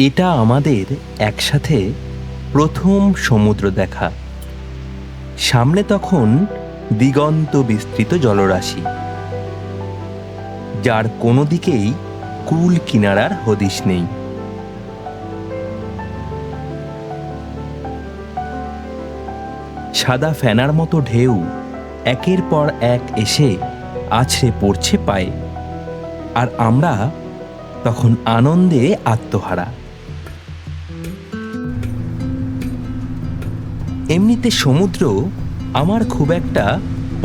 এটা আমাদের একসাথে প্রথম সমুদ্র দেখা। সামনে তখন দিগন্ত বিস্তৃত জলরাশি, যার কোনো দিকেই কুল কিনারার হদিশ নেই। সাদা ফেনার মতো ঢেউ একের পর এক এসে আছড়ে পড়ছে পায়ে, আর আমরা তখন আনন্দে আত্মহারা। এমনিতে সমুদ্র আমার খুব একটা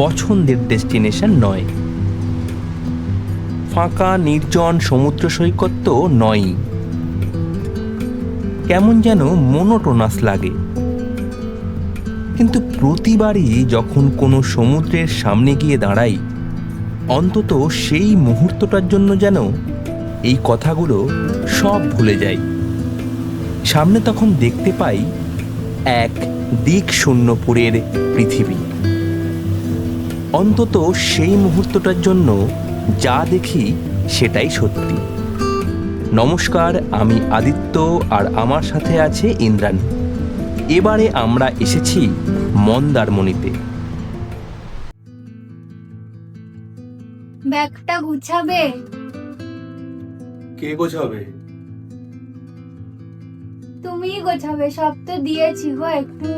পছন্দের ডেস্টিনেশন নয়। ফাঁকা নির্জন সমুদ্র সৈকত তো নয়ই, কেমন যেন মোনোটোনাস লাগে। কিন্তু প্রতিবারই যখন কোনো সমুদ্রের সামনে গিয়ে দাঁড়াই, অন্তত সেই মুহূর্তটার জন্য যেন এই কথাগুলো সব ভুলে যাই। সামনে তখন দেখতে পাই এক দিক শূন্যপুরের পৃথিবী। অন্তত সেই মুহূর্তটার জন্য যা দেখি সেটাই সত্যি। নমস্কার, আমি আদিত্য, আর আমার সাথে আছে ইন্দ্রাণী। এবারে আমরা এসেছি মন্দারমণিতে। ব্যাগটা গুছাবে? কে গোছাবে? তুমিই গোছাবে, সব তো দিয়েছি গো, একটু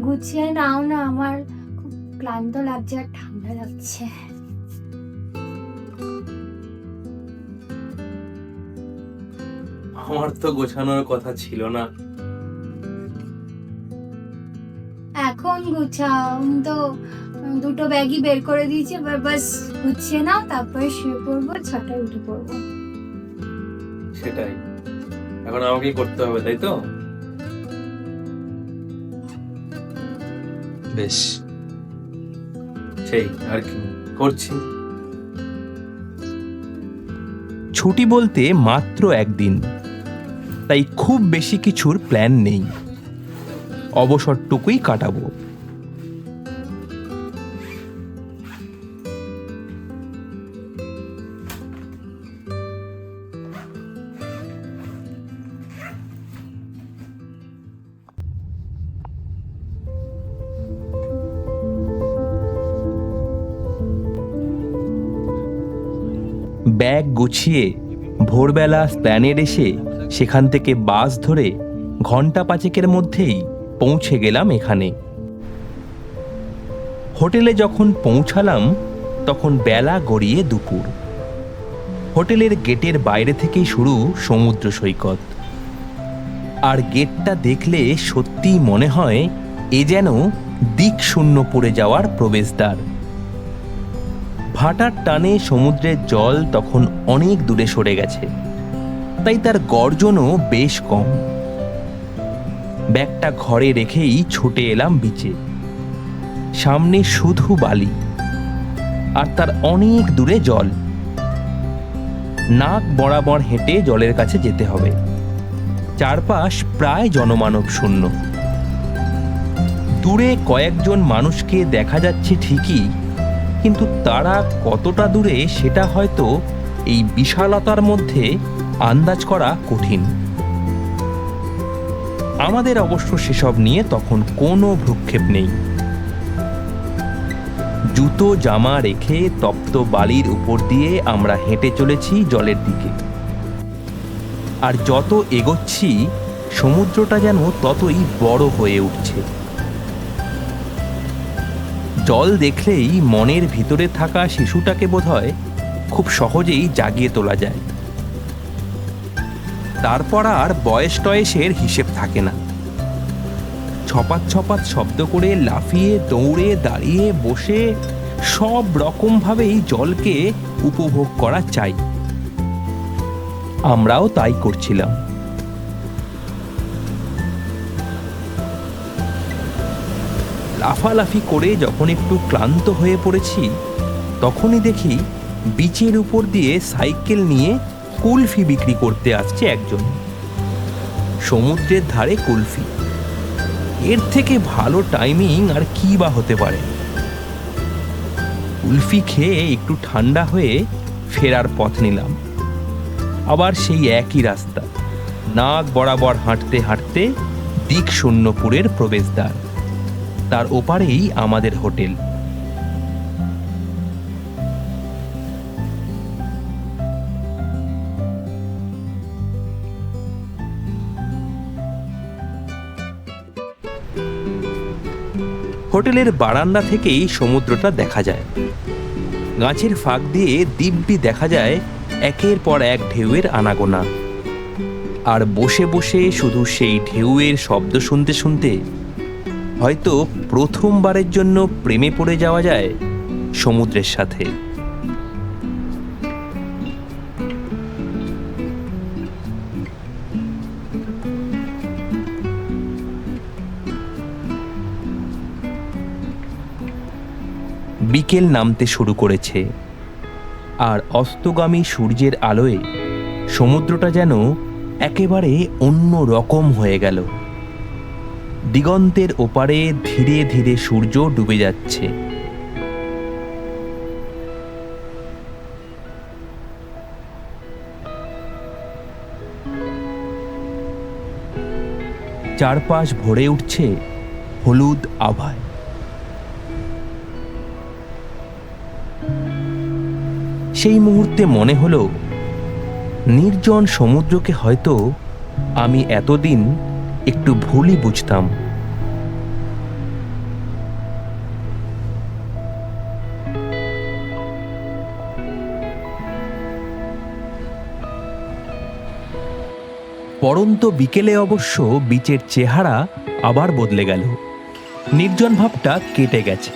গুছিয়ে নাও না। আমার খুব ক্লান্ত লাগছে আর ঠান্ডা লাগছে। আমার তো গোছানোর কথা ছিল না। এখন গুছাও, আমি তো দুটো ব্যাগই বের করে দিয়েছি, এবার বাস গুছিয়ে নাও, তারপরে শুয়ে পড়বো, 6টায় উঠে পড়বো। সেটাই এখন আমাকেই করতে হবে, তাই তো? বেশ, সেই আর কি করছি। ছুটি বলতে মাত্র একদিন, তাই খুব বেশি কিছুর প্ল্যান নেই। অবসরটুকুই কাটাবো। ব্যাগ গুছিয়ে ভোরবেলা স্প্ল্যানেড এসে সেখান থেকে বাস ধরে ঘন্টা 5 মধ্যেই পৌঁছে গেলাম এখানে। হোটেলে যখন পৌঁছালাম তখন বেলা গড়িয়ে দুপুর। হোটেলের গেটের বাইরে থেকেই শুরু সমুদ্র সৈকত, আর গেটটা দেখলে সত্যিই মনে হয় এ যেন দিক শূন্য পড়ে যাওয়ার প্রবেশদ্বার। ভাটার টানে সমুদ্রের জল তখন অনেক দূরে সরে গেছে, তাই তার গর্জনও বেশ কম। ব্যাগটা ঘরে রেখেই ছুটে এলাম বিচে। সামনে শুধু বালি, আর তার অনেক দূরে জল। নাক বরাবর হেঁটে জলের কাছে যেতে হবে। চারপাশ প্রায় জনমানব শূন্য। দূরে কয়েকজন মানুষকে দেখা যাচ্ছে ঠিকই, কিন্তু তারা কতটা দূরে সেটা হয়তো এই বিশালতার মধ্যে আন্দাজ করা কঠিন। আমাদের অবশ্য সেসব নিয়ে তখন কোনো ভ্রুক্ষেপ নেই। জুতো জামা রেখে তপ্ত বালির উপর দিয়ে আমরা হেঁটে চলেছি জলের দিকে। আর যত এগোচ্ছি সমুদ্রটা যেন ততই বড় হয়ে উঠছে। জল দেখলেই মনের ভিতরে থাকা শিশুটাকে বোধহয় খুব সহজেই জাগিয়ে তোলা যায়। তারপর আর বয়স টয়েসের হিসেব থাকে না। ছপাত ছপাত শব্দ করে লাফিয়ে দৌড়ে দাঁড়িয়ে বসে সব রকমভাবেই জলকে উপভোগ করা চাই। আমরাও তাই করছিলাম। লাফালাফি করে যখন একটু ক্লান্ত হয়ে পড়েছি, তখনই দেখি বিচের উপর দিয়ে সাইকেল নিয়ে কুলফি বিক্রি করতে আসছে একজন। সমুদ্রের ধারে কুলফি, এর থেকে ভালো টাইমিং আর কি বা হতে পারে। কুলফি খেয়ে একটু ঠান্ডা হয়ে ফেরার পথ নিলাম। আবার সেই একই রাস্তা, নাক বরাবর হাঁটতে হাঁটতে দিক শূন্যপুরের প্রবেশদ্বার। তার ওপারেই আমাদের হোটেল। হোটেলের বারান্দা থেকেই সমুদ্রটা দেখা যায়। গাছের ফাঁক দিয়ে দিব্যি দেখা যায় একের পর এক ঢেউয়ের আনাগোনা। আর বসে বসে শুধু সেই ঢেউয়ের শব্দ শুনতে শুনতে হয়তো প্রথমবারের জন্য প্রেমে পড়ে যাওয়া যায় সমুদ্রের সাথে। বিকেল নামতে শুরু করেছে, আর অস্তগামী সূর্যের আলোয় সমুদ্রটা যেন একেবারে অন্য রকম হয়ে গেল। দিগন্তের ওপারে ধীরে ধীরে সূর্য ডুবে যাচ্ছে। চারপাশ ভরে উঠছে হলুদ আভায়। সেই মুহূর্তে মনে হলো, নির্জন সমুদ্রকে হয়তো আমি এতদিন একটু ভুলই বুঝতাম। পরন্ত বিকেলে অবশ্য বিচের চেহারা আবার বদলে গেল। নির্জন ভাবটা কেটে গেছে।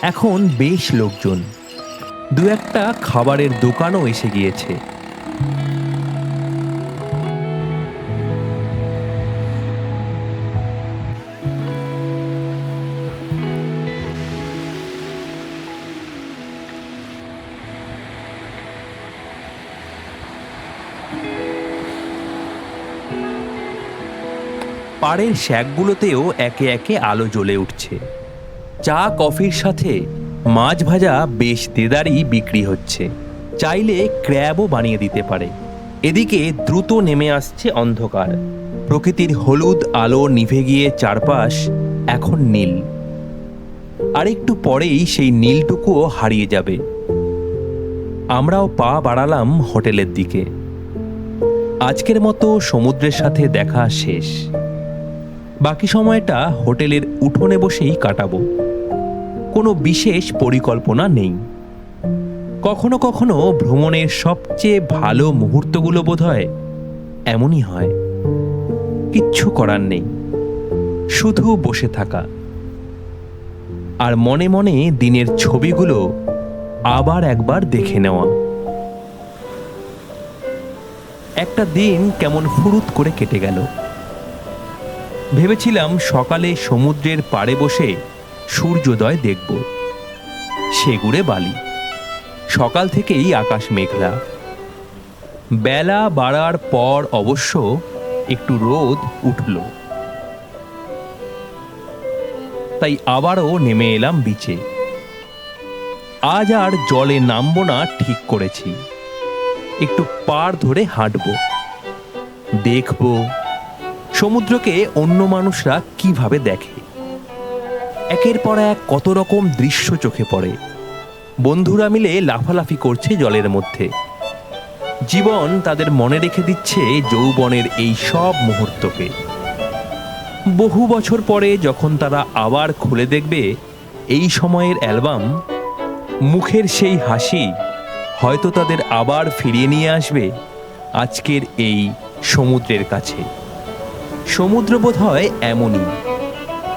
এখন বেশ লোকজন, দু একটা খাবারের দোকানও এসে গিয়েছে। পাড়ের শ্যাকগুলোতেও একে একে আলো জ্বলে উঠছে। চা কফির সাথে মাছ ভাজা বেশ দেদারই বিক্রি হচ্ছে। চাইলে ক্র্যাবও বানিয়ে দিতে পারে। এদিকে দ্রুত নেমে আসছে অন্ধকার। প্রকৃতির হলুদ আলো নিভে গিয়ে চারপাশ এখন নীল। আর একটু পরেই সেই নীলটুকুও হারিয়ে যাবে। আমরাও পা বাড়ালাম হোটেলের দিকে। আজকের মতো সমুদ্রের সাথে দেখা শেষ। বাকি সময়টা হোটেলের উঠোনে বসেই কাটাবো। কোনো বিশেষ পরিকল্পনা নেই। কখনো কখনো ভ্রমণের সবচেয়ে ভালো মুহূর্তগুলো বোধহয় এমনই হয়। কিচ্ছু করার নেই, শুধু বসে থাকা আর মনে মনে দিনের ছবিগুলো আবার একবার দেখে নেওয়া। একটা দিন কেমন ফুরুত করে কেটে গেল। ভেবেছিলাম সকালে সমুদ্রের পাড়ে বসে সূর্যোদয় দেখব। সেগুড়ে বালি। সকাল থেকেই আকাশ মেঘলা। বেলা বাড়ার পর অবশ্য একটু রোদ উঠল। তাই আবারও নেমে এলাম বিচে। আজ আর জলে নামবো না ঠিক করেছি। একটু পাড় ধরে হাঁটবো, দেখব সমুদ্রকে অন্য মানুষরা কিভাবে দেখে। একের পর এক কত রকম দৃশ্য চোখে পড়ে। বন্ধুরা মিলে লাফালাফি করছে জলের মধ্যে। জীবন তাদের মনে রেখে দিচ্ছে যৌবনের এই সব মুহূর্তকে। বহু বছর পরে যখন তারা আবার খুলে দেখবে এই সময়ের অ্যালবাম, মুখের সেই হাসি হয়তো তাদের আবার ফিরিয়ে নিয়ে আসবে আজকের এই সমুদ্রের কাছে। সমুদ্র বোধহয় এমনই,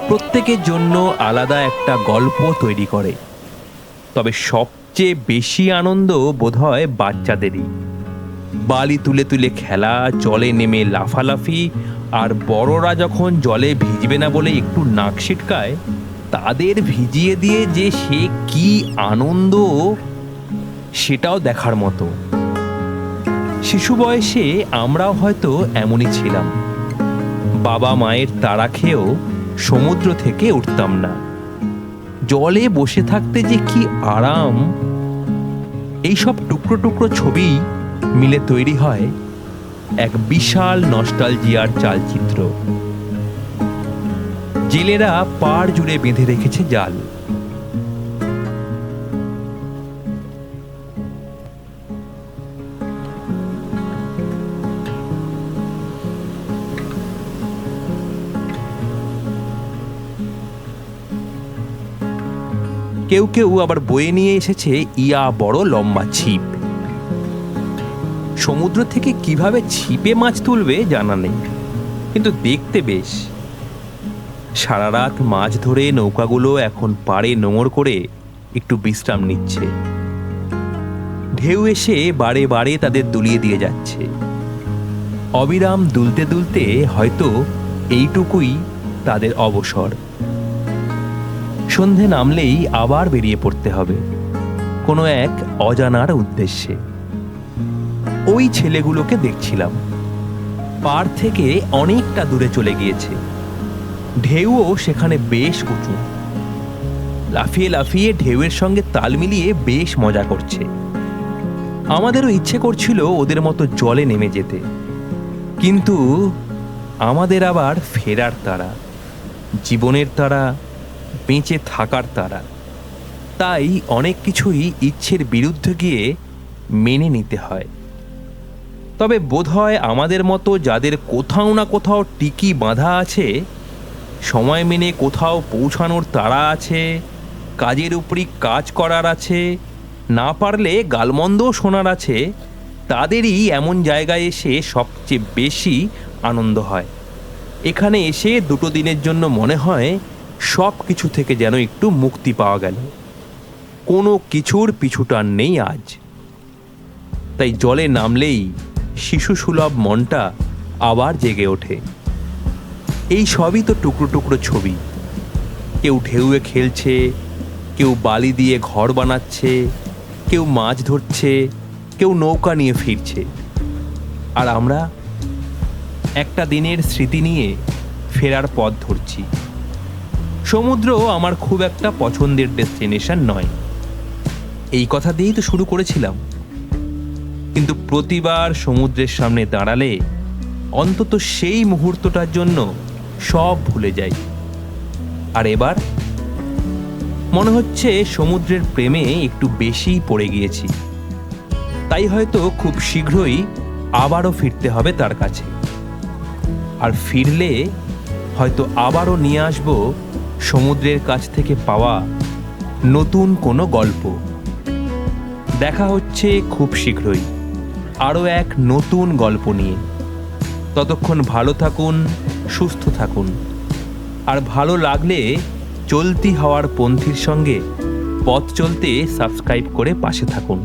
প্রত্যেকের জন্য আলাদা একটা গল্প তৈরি করে। তবে সবচেয়ে বেশি আনন্দ বোধহয় বাচ্চাদেরই। বালি তুলে তুলে খেলা, জলে নেমে লাফালাফি, আর বড়রা যখন জলে ভিজবে না বলে একটু নাক ছিটকায়, তাদের ভিজিয়ে দিয়ে যে সে কি আনন্দ, সেটাও দেখার মতো। শিশু বয়সে আমরাও হয়তো এমনই ছিলাম। বাবা মায়ের তাড়া খেয়েও সমুদ্র থেকে উঠতাম না। জলে বসে থাকতে যে কি আরাম। এই সব টুকরো টুকরো ছবি মিলে তৈরি হয় এক বিশাল নস্টালজিয়ার চালচিত্র। জেলেরা পাড় জুড়ে বেঁধে রেখেছে জাল। কেউ কেউ আবার বয়ে নিয়ে এসেছে ইয়া বড় লম্বা ছিপ। সমুদ্র থেকে কিভাবে ছিপে মাছ তুলবে জানা নেই, কিন্তু দেখতে বেশ। সারা রাত মাছ ধরে নৌকাগুলো এখন পাড়ে নোঙর করে একটু বিশ্রাম নিচ্ছে। ঢেউ এসে বারে বারে তাদের দুলিয়ে দিয়ে যাচ্ছে। অবিরাম দুলতে দুলতে হয়তো এইটুকুই তাদের অবসর। সন্ধে নামলেই আবার বেরিয়ে পড়তে হবে কোনো এক অজানার উদ্দেশ্যে। ওই ছেলেগুলোকে দেখছিলাম, পাড় থেকে অনেকটা দূরে চলে গিয়েছে। ঢেউও সেখানে বেশ উঁচু। লাফিয়ে লাফিয়ে ঢেউয়ের সঙ্গে তাল মিলিয়ে বেশ মজা করছে। আমাদেরও ইচ্ছে করছিল ওদের মতো জলে নেমে যেতে, কিন্তু আমাদের আবার ফেরার তাড়া, জীবনের তাড়া, বেঁচে থাকার তাড়া। তাই অনেক কিছুই ইচ্ছের বিরুদ্ধে গিয়ে মেনে নিতে হয়। তবে বোধহয় আমাদের মতো যাদের কোথাও না কোথাও টিকি বাঁধা আছে, সময় মেনে কোথাও পৌঁছানোর তাড়া আছে, কাজের উপরই কাজ করার আছে, না পারলে গালমন্দও শোনার আছে, তাদেরই এমন জায়গায় এসে সবচেয়ে বেশি আনন্দ হয়। এখানে এসে দুটো দিনের জন্য মনে হয় সব কিছু থেকে যেন একটু মুক্তি পাওয়া গেল। কোনো কিছুর পিছুটান নেই আজ। তাই জলে নামলেই শিশুসুলভ মনটা আবার জেগে ওঠে। এই সবই তো টুকরো টুকরো ছবি। কেউ ঢেউয়ে খেলছে, কেউ বালি দিয়ে ঘর বানাচ্ছে, কেউ মাছ ধরছে, কেউ নৌকা নিয়ে ফিরছে। আর আমরা একটা দিনের স্মৃতি নিয়ে ফেরার পথ ধরছি। সমুদ্র আমার খুব একটা পছন্দের ডেস্টিনেশন নয়, এই কথা দিয়েই তো শুরু করেছিলাম। কিন্তু প্রতিবার সমুদ্রের সামনে দাঁড়ালে অন্তত সেই মুহূর্তটার জন্য সব ভুলে যাই। আর এবার মনে হচ্ছে সমুদ্রের প্রেমে একটু বেশিই পড়ে গিয়েছি। তাই হয়তো খুব শীঘ্রই আবারও ফিরতে হবে তার কাছে। আর ফিরলে হয়তো আবারও নিয়ে আসব সমুদ্রের কাছ থেকে পাওয়া নতুন কোনো গল্প। দেখা হচ্ছে খুব শীঘ্রই আরও এক নতুন গল্প নিয়ে। ততক্ষণ ভালো থাকুন, সুস্থ থাকুন। আর ভালো লাগলে চলতি হওয়ার পন্থীর সঙ্গে পথ চলতে সাবস্ক্রাইব করে পাশে থাকুন।